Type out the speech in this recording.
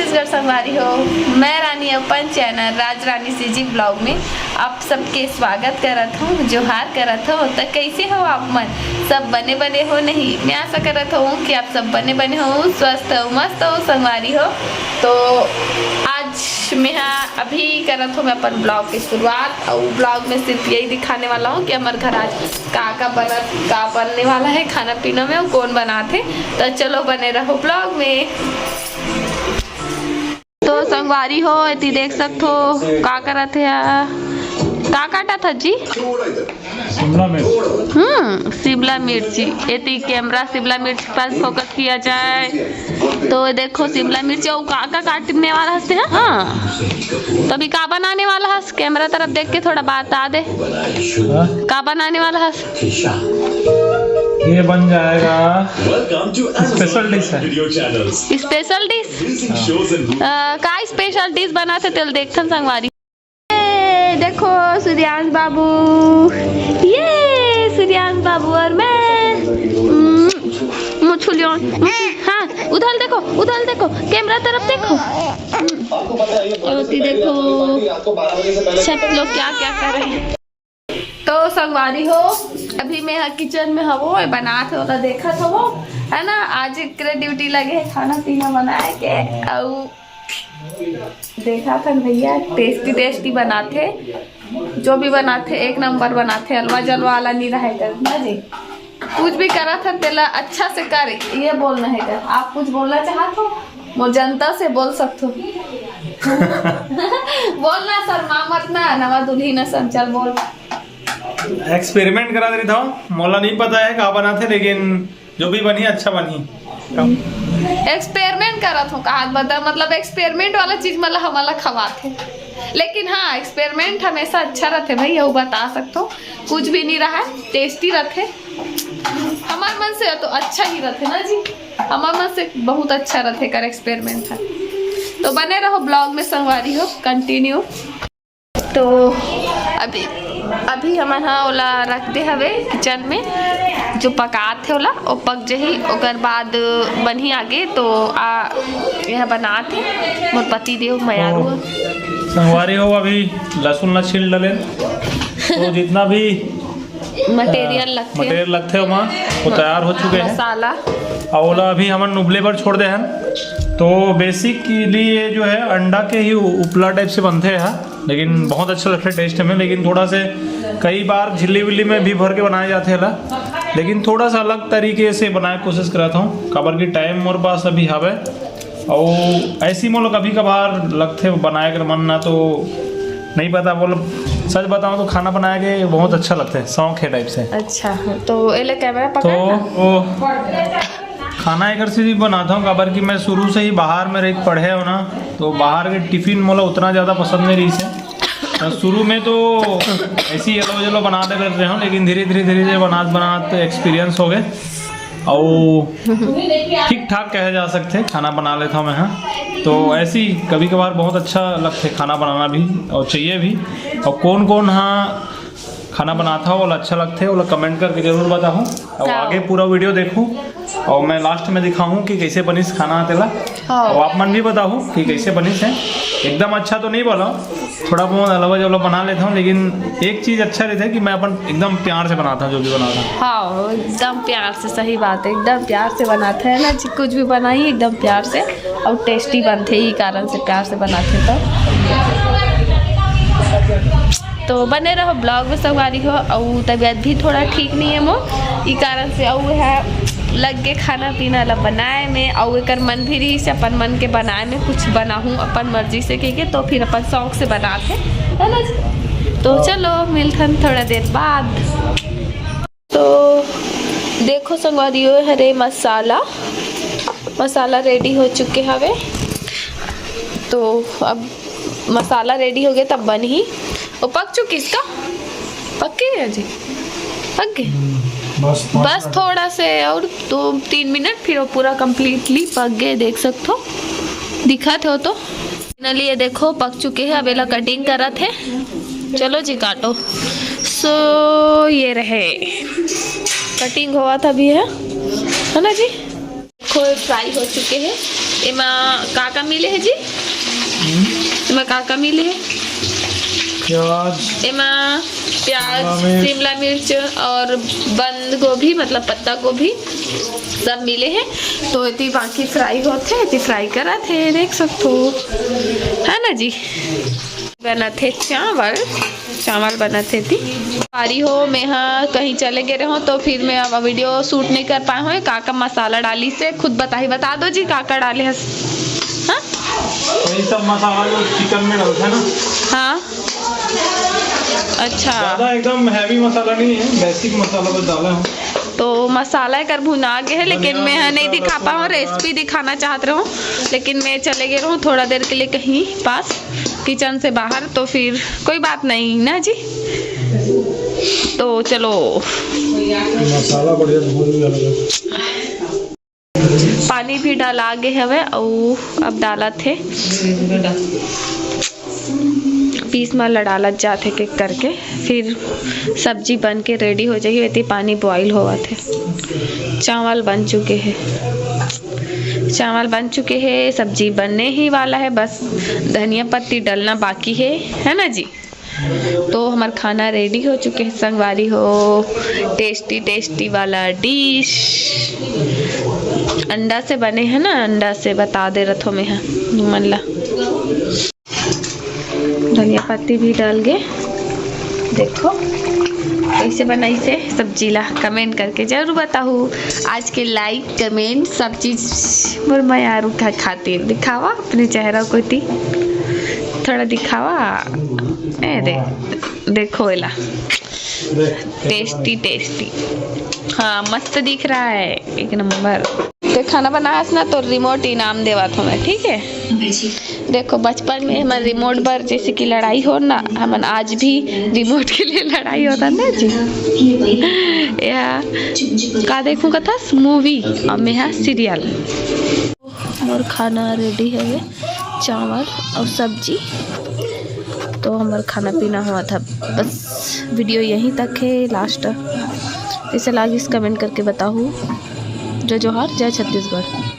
छत्तीसगढ़ संगवारी हो। मैं रानी अपन चैनल राज रानी सीजी ब्लॉग में आप सबके स्वागत करत हूँ, जोहार करत हूँ। तो कैसे हो आप मन? सब बने बने हो नहीं? मैं आशा करत हूँ कि आप सब बने बने हो, स्वस्थ हो, मस्त हो, संगवारी हो। तो आज मैं अभी करत हूँ मैं अपन ब्लॉग की शुरुआत, और ब्लॉग में सिर्फ यही दिखाने वाला हूँ कि हमारे घर आज का बनने वाला है खाना पीना में, और कौन बनाते। तो चलो बने रहो ब्लॉग में। तो संगवारी हो इतनी देख सकते हो का करत है, का काटा था जी? शिमला मिर्च। शिमला मिर्ची। इतनी कैमरा शिमला मिर्च पर फोकस किया जाए तो देखो शिमला मिर्च और का काटने वाला हंसते हैं। हाँ तो अभी का बनाने वाला हंस? कैमरा तरफ देख के थोड़ा बता दे, का बनाने वाला हंस? ये बन जाएगा स्पेशल डिश है। Special dish? का स्पेशल डिश बना थे तेल देखन संगवारी। देखो सूर्यांश बाबू, ये सूर्यांश बाबू और मैं मुछुलियन। हाँ उधर देखो कैमरा तरफ देखो, देखो सब लोग क्या क्या कर रहे हैं। तो संगवारी हो अभी मैं किचन में हवो बनात हो, देखा हो है ना। आज एक ड्यूटी लगे है खाना पीना बनाए के, और देखा था भैया टेस्टी बनाते, जो भी बनाते एक नंबर बनाते। हलवा जलवा वाला नहीं रहे ना जी, कुछ भी करा था तेला अच्छा से कर, ये बोलना है कर। आप कुछ बोलना चाहते हो वो जनता से बोल सकते हो। बोलना सर मामत ना नवा दुल्ही न संचल बोल। एक्सपेरिमेंट करा रही था, मोला नहीं पता है कहाँ बना थे, लेकिन जो भी बनी अच्छा बनी। एक्सपेरिमेंट करत हूँ कहा बता, मतलब एक्सपेरिमेंट वाला चीज मतलब हमारा खवाते। लेकिन हाँ एक्सपेरिमेंट हमेशा अच्छा रहते भाई, वो बता सकते हो। कुछ भी नहीं रहा टेस्टी रहते, हमारे मन से तो अच्छा ही रहते ना जी, हमारे मन से बहुत अच्छा रहते कर एक्सपेरिमेंट है। तो बने रहो ब्लॉग में संगवारी हो, कंटिन्यू। तो अभी हम ओला रखते हवे किचन में, जो पकात थे ओला वो पक जही, ओकर बाद बनी आगे तो यह बनाते मोर पति देव मयारू संगवारी हो। अभी लहसुन न छील डले, तो जितना भी मटेरियल लगते वहाँ वो तैयार हो चुके हैं। मसाला और ओला अभी हम नुबले पर छोड़ दे हैं। तो बेसिकली ये जो है अंडा के ही उपला टाइप से बनते हैं, लेकिन बहुत अच्छा लगता है टेस्ट में। लेकिन थोड़ा से कई बार झिल्ली विल्ली में भी भर के बनाए जाते हैं, लेकिन थोड़ा सा अलग तरीके से बनाए कोशिश कराता हूँ। खबर की टाइम मोर पास अभी हवे, और ऐसी मोल कभी कभार लगते बनाए कर मन ना, तो नहीं पता बोल सच बताऊँ तो खाना बनाए के बहुत अच्छा लगता है, शौक है टाइप से। अच्छा तो एले कैमरा पकड़ खाना एक से भी बनाता हूँ। खबर कि मैं शुरू से ही बाहर में रह पढ़े हो ना, तो बाहर के टिफिन मोला उतना ज़्यादा पसंद नहीं रही से। तो शुरू में तो ऐसी येलो जलो बनाते कर रहे हूँ, लेकिन धीरे धीरे बनाते एक्सपीरियंस हो गए, और ठीक ठाक कहे जा सकते खाना बना लेता हूँ मैं। हाँ तो ऐसी कभी कभार बहुत अच्छा लगता है खाना बनाना भी, और चाहिए भी। और कौन हाँ खाना बनाता हो और अच्छा लगता है वो कमेंट करके जरूर बताऊँ, और आगे पूरा वीडियो देखूँ, और मैं लास्ट में दिखाऊँ कि कैसे बनीस खाना तेला, और आप मन भी बताऊँ कि कैसे बनीस है। एकदम अच्छा तो नहीं बोला, थोड़ा बहुत अलवा जलवा बना लेता हूँ, लेकिन एक चीज़ अच्छा रहता है कि मैं अपन एकदम प्यार से बनाता हूँ जो भी बनाता हूँ। हाँ एकदम प्यार से, सही बात है, एकदम प्यार से बनाते हैं ना जी, कुछ भी बनाइए एकदम प्यार से, और टेस्टी बनते ही कारण से प्यार से बनाते। तो बने रहो ब्लॉग में संगवारी हो। और तबीयत भी थोड़ा ठीक नहीं है मोर, इस कारण से और है लग के खाना पीना ला बनाए में, और एक मन भी रही से अपन मन के बनाए में कुछ बनाऊँ अपन मर्जी से के तो फिर अपन शौक से बनाते है ना। तो चलो मिलथन थोड़ा देर बाद। तो देखो संगवारी हो हरे मसाला रेडी हो चुके हवे। तो अब मसाला रेडी हो गया तब बन ही वो पक चुकी, इसका पक्के है जी, पक गए बस थोड़ा से और 2-3 मिनट, फिर वो पूरा कंप्लीटली पक गए, देख सकते हो, दिखाते हो तो फाइनली ये देखो पक चुके हैं। अब एला कटिंग करा थे, चलो जी काटो। सो ये रहे कटिंग हुआ था भी है ना जी। देखो फ्राई हो चुके हैं, एमा का मिले है जी? एमा का मिले है? प्याज, एमा प्याज, शिमला मिर्च और बंद गोभी मतलब पत्ता गोभी सब मिले हैं। तो इतनी बाकी फ्राई होते इतनी फ्राई करा थे, देख सकते हो, है ना जी। बना थे चावल बना थे थी पारी हो। मैं हाँ कहीं चले गए रहो तो फिर मैं अब वीडियो शूट नहीं कर पाए हो। का मसाला डाली से खुद बता दो जी का डाले है? हाँ वही सब मसाला जो चिकन में डालता है ना। हाँ अच्छा, ज़्यादा एकदम हैवी मसाला नहीं है, बेसिक मसाला बस डाला हूँ। तो मसाला कर भुना गए है, लेकिन मैं नहीं दिखा पाऊँ, रेसिपी दिखाना चाहते रहूँ, लेकिन मैं चले गए रहूँ थोड़ा देर के लिए कहीं पास किचन से बाहर, तो फिर कोई बात नहीं ना जी। तो चलो मसाला बढ़िया पानी भी डाला गए हवे और अब डाला थे पीस में डालत जाते के करके, फिर सब्जी बन के रेडी हो जाएगी। इतनी पानी बॉईल हुआ थे। चावल बन चुके हैं, सब्जी बनने ही वाला है, बस धनिया पत्ती डालना बाकी है ना जी। तो हमारा खाना रेडी हो चुके हैं संगवारी हो। टेस्टी वाला डिश अंडा से बने हैं ना, अंडा से बता दे रथो में है मनला। धनिया पत्ती भी डाल गए, देखो कैसे बनाई से सब्जी ला, कमेंट करके जरूर बताओ। आज के लाइक कमेंट सब चीज मोर मायारू का खातिर दिखावा अपने चेहरा को ती थोड़ा दिखावा। देखो एला टेस्टी हाँ मस्त दिख रहा है, एक नंबर। तो खाना बनाया ना तो रिमोट इनाम देवा था मैं, ठीक है। देखो बचपन में हमारे रिमोट पर जैसे कि लड़ाई हो ना, हम आज भी रिमोट के लिए लड़ाई होता ना जी। या का देखूँ कथा मूवी और मैं यहाँ सीरियल। और खाना रेडी है ये, चावल और सब्जी। तो हमारा खाना पीना हुआ था, बस वीडियो यहीं तक है लास्ट। इसे लाइक कमेंट करके बताओ। जय जोहार, जय छत्तीसगढ़।